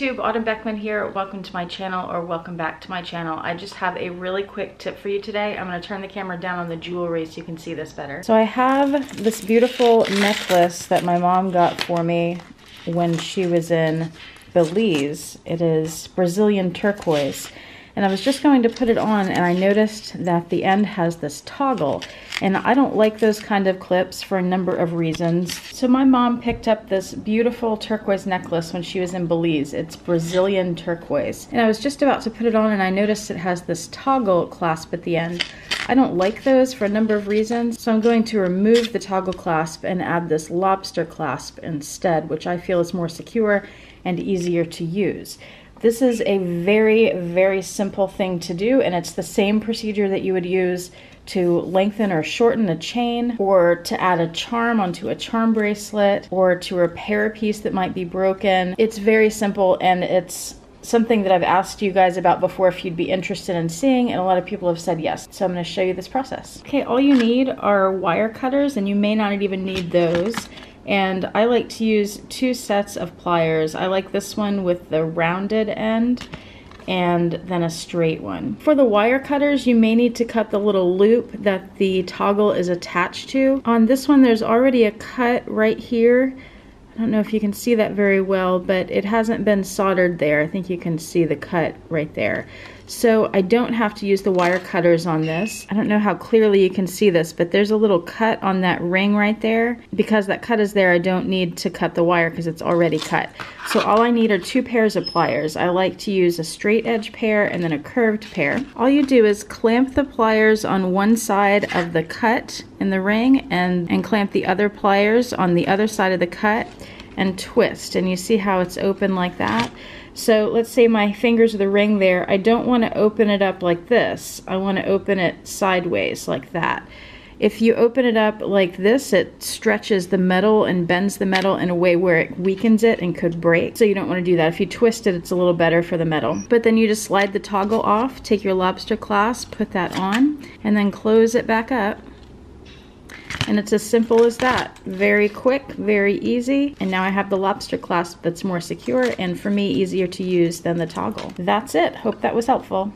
YouTube, Autumn Beckman here. Welcome to my channel, or welcome back to my channel. I just have a really quick tip for you today. I'm going to turn the camera down on the jewelry so you can see this better. So I have this beautiful necklace that my mom got for me when she was in Belize. It is Brazilian turquoise. And I was just going to put it on and I noticed that the end has this toggle. And I don't like those kind of clips for a number of reasons. So my mom picked up this beautiful turquoise necklace when she was in Belize. It's Brazilian turquoise. And I was just about to put it on and I noticed it has this toggle clasp at the end. I don't like those for a number of reasons. So I'm going to remove the toggle clasp and add this lobster clasp instead, which I feel is more secure and easier to use. This is a very, very simple thing to do, and it's the same procedure that you would use to lengthen or shorten a chain, or to add a charm onto a charm bracelet, or to repair a piece that might be broken. It's very simple, and it's something that I've asked you guys about before if you'd be interested in seeing, and a lot of people have said yes. So I'm going to show you this process. Okay, all you need are wire cutters, and you may not even need those. And I like to use 2 sets of pliers. I like this one with the rounded end and then a straight one. For the wire cutters, you may need to cut the little loop that the toggle is attached to. On this one, there's already a cut right here. I don't know if you can see that very well, but it hasn't been soldered there. I think you can see the cut right there. So I don't have to use the wire cutters on this. I don't know how clearly you can see this, but there's a little cut on that ring right there. Because that cut is there, I don't need to cut the wire because it's already cut. So all I need are 2 pairs of pliers. I like to use a straight edge pair and then a curved pair. All you do is clamp the pliers on one side of the cut in the ring and clamp the other pliers on the other side of the cut and twist. And you see how it's open like that? So let's say my fingers are the ring there. I don't want to open it up like this. I want to open it sideways like that. If you open it up like this, it stretches the metal and bends the metal in a way where it weakens it and could break. So you don't want to do that. If you twist it, it's a little better for the metal. But then you just slide the toggle off, take your lobster clasp, put that on, and then close it back up. And it's as simple as that. Very quick, very easy. And now I have the lobster clasp that's more secure and for me easier to use than the toggle. That's it. Hope that was helpful.